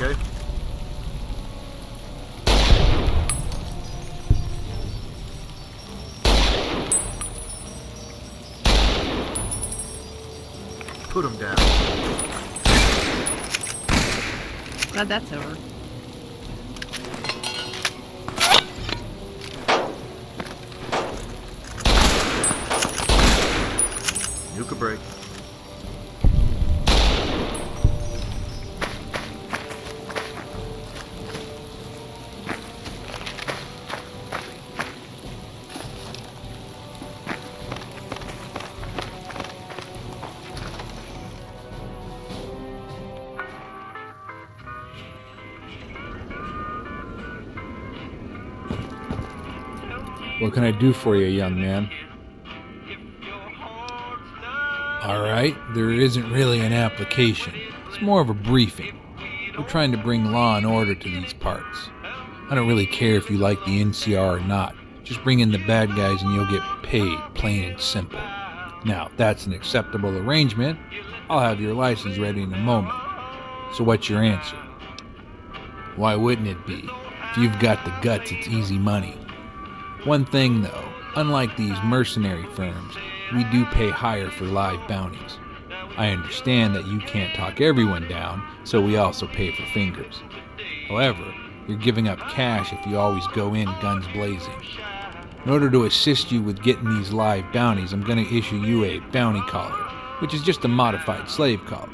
okay? Put him down. Glad that's over. Nuke a break. What can I do for you, young man? Alright, there isn't really an application. It's more of a briefing. We're trying to bring law and order to these parts. I don't really care if you like the NCR or not. Just bring in the bad guys and you'll get paid, plain and simple. Now, if that's an acceptable arrangement, I'll have your license ready in a moment. So what's your answer? Why wouldn't it be? If you've got the guts, it's easy money. One thing though, unlike these mercenary firms, we do pay higher for live bounties. I understand that you can't talk everyone down, so we also pay for fingers. However, you're giving up cash if you always go in guns blazing. In order to assist you with getting these live bounties, I'm going to issue you a bounty collar, which is just a modified slave collar.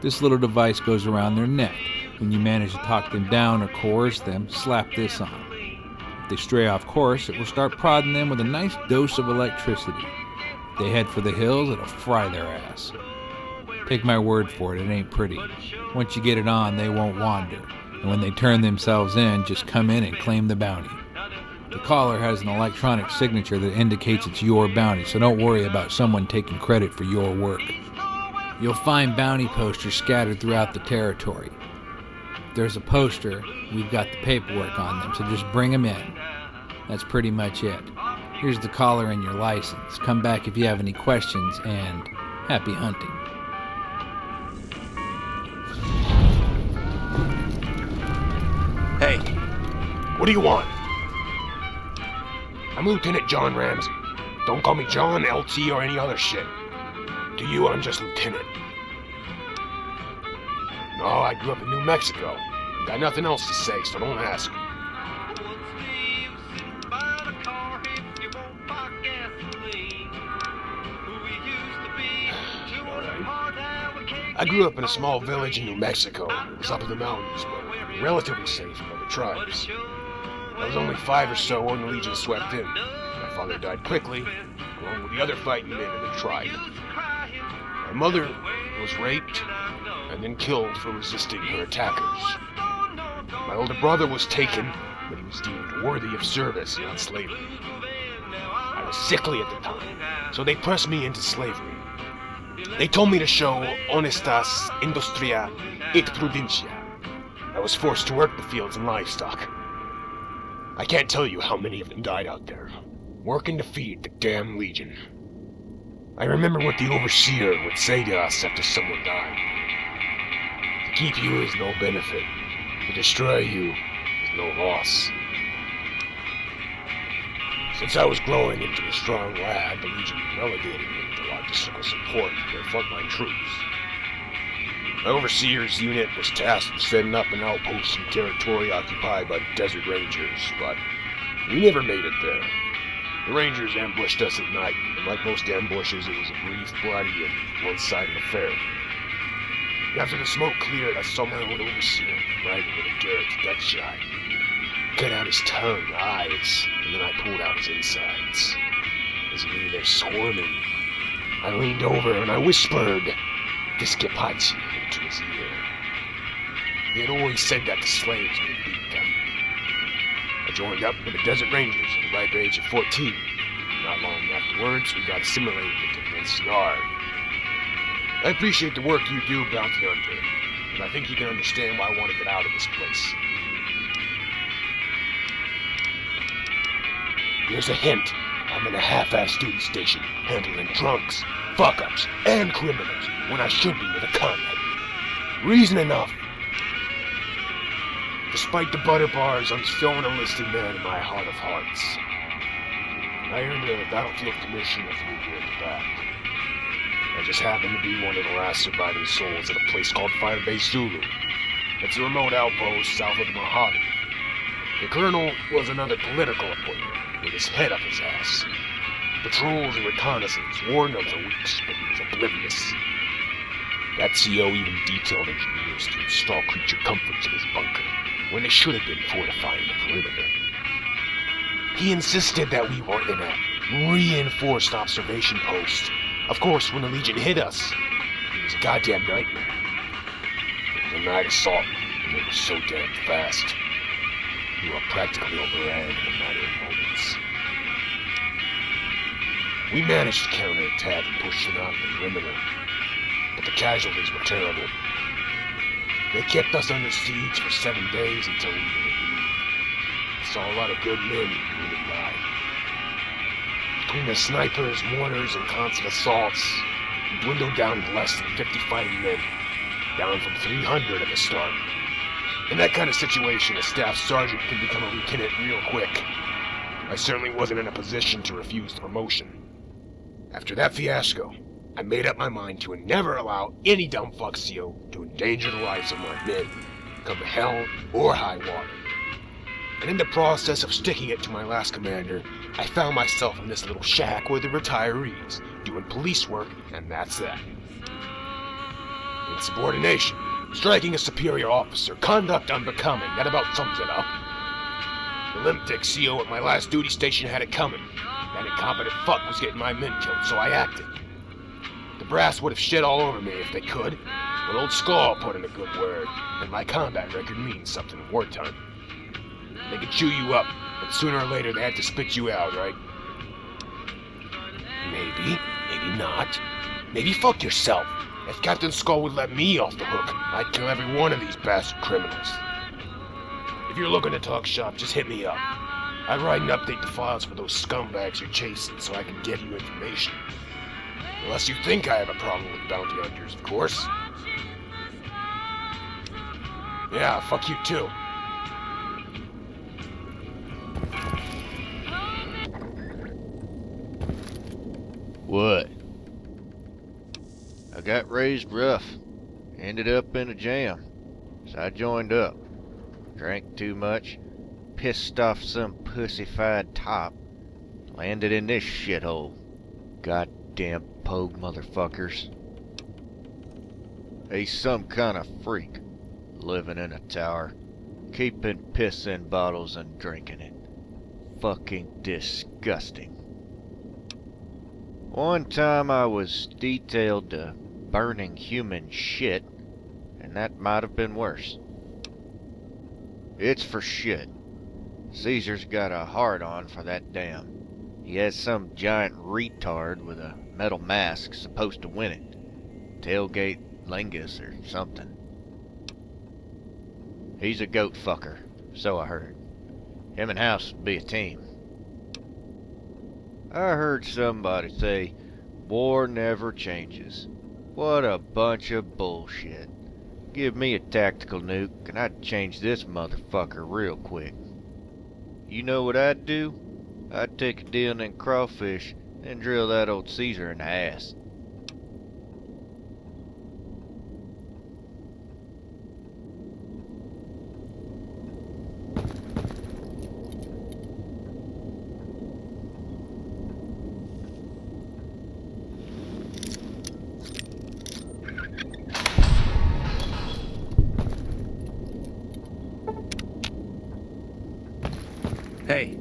This little device goes around their neck. When you manage to talk them down or coerce them, slap this on. If they stray off course, it will start prodding them with a nice dose of electricity. If they head for the hills, it'll fry their ass. Take my word for it, it ain't pretty. Once you get it on, they won't wander. And when they turn themselves in, just come in and claim the bounty. The collar has an electronic signature that indicates it's your bounty, so don't worry about someone taking credit for your work. You'll find bounty posters scattered throughout the territory. If there's a poster, we've got the paperwork on them, so just bring them in. That's pretty much it. Here's the collar and your license. Come back if you have any questions, and happy hunting. Hey, what do you want? I'm Lieutenant John Ramsey. Don't call me John, LT, or any other shit. To you, I'm just Lieutenant. No, I grew up in New Mexico. Got nothing else to say, so don't ask. I grew up in a small village in New Mexico. It was up in the mountains, but relatively safe from other tribes. I was only 5 or so when the Legion swept in. My father died quickly, along with the other fighting men in the tribe. My mother was raped and then killed for resisting her attackers. My older brother was taken, but he was deemed worthy of service, not slavery. I was sickly at the time, so they pressed me into slavery. They told me to show honestas, industria, et prudencia. I was forced to work the fields and livestock. I can't tell you how many of them died out there, working to feed the damn Legion. I remember what the overseer would say to us after someone died. To keep you is no benefit. To destroy you is no loss. Since I was growing into a strong lad, the Legion relegated me to logistical support for their frontline troops. My overseer's unit was tasked with setting up an outpost in territory occupied by the Desert Rangers, but we never made it there. The Rangers ambushed us at night, and like most ambushes, it was a brief, bloody, and one-sided affair. After the smoke cleared, I saw my old overseer riding in a dirt, death-shot. Cut out his tongue, eyes, and then I pulled out his insides. As he lay there squirming, I leaned over and I whispered, Discapaci, into his ear. He had always said that to slaves when he beat them. I joined up with the Desert Rangers at the ripe age of 14. Not long afterwards, we got assimilated into the NCR. I appreciate the work you do, Bounty Hunter, but I think you can understand why I want to get out of this place. Here's a hint. I'm in a half-ass duty station, handling drunks, fuck-ups, and criminals, when I should be with a con head. Reason enough. Despite the butter bars, I'm still an enlisted man in my heart of hearts. I earned a battlefield commission a few years back. I just happened to be one of the last surviving souls at a place called Firebase Zulu. It's a remote outpost south of the Mojave. The colonel was another political appointment, with his head up his ass. Patrols and reconnaissance warned him for weeks, but he was oblivious. That CO even detailed engineers to install creature comforts in his bunker, when they should have been fortifying the perimeter. He insisted that we were in a reinforced observation post. Of course, when the Legion hit us, it was a goddamn nightmare. It was a night assault, and they were so damn fast. We were practically overran in a matter of moments. We managed to counterattack and push them out of the perimeter, but the casualties were terrible. They kept us under siege for 7 days until we were relieved. I saw a lot of good men really die. Between the snipers, mortars, and constant assaults, we dwindled down to less than 50 fighting men, down from 300 at the start. In that kind of situation, a staff sergeant can become a lieutenant real quick. I certainly wasn't in a position to refuse the promotion. After that fiasco, I made up my mind to never allow any dumb fuck CO to endanger the lives of my men, come hell or high water. And in the process of sticking it to my last commander, I found myself in this little shack with the retirees, doing police work, and that's that. Insubordination, striking a superior officer, conduct unbecoming, that about sums it up. The Limtic CO at my last duty station had it coming. That incompetent fuck was getting my men killed, so I acted. The brass would have shit all over me if they could, but old Skull put in a good word, and my combat record means something in wartime. They could chew you up, but sooner or later they had to spit you out, right? Maybe, maybe not. Maybe fuck yourself. If Captain Skull would let me off the hook, I'd kill every one of these bastard criminals. If you're looking to talk shop, just hit me up. I write and update the files for those scumbags you're chasing so I can get you information. Unless you think I have a problem with bounty hunters, of course. Yeah, fuck you too. What? I got raised rough. Ended up in a jam. So I joined up. Drank too much. Pissed off some pussified top. Landed in this shithole. Goddamn pogue motherfuckers. He's some kind of freak. Living in a tower. Keeping piss in bottles and drinking it. Fucking disgusting. One time I was detailed to burning human shit, and that might have been worse. It's for shit. Caesar's got a hard-on for that dam. He has some giant retard with a metal mask supposed to win it. Tailgate Lingus or something. He's a goat fucker, so I heard. Him and House would be a team. I heard somebody say, war never changes. What a bunch of bullshit. Give me a tactical nuke and I'd change this motherfucker real quick. You know what I'd do? I'd take a deal in crawfish and drill that old Caesar in the ass. Hey,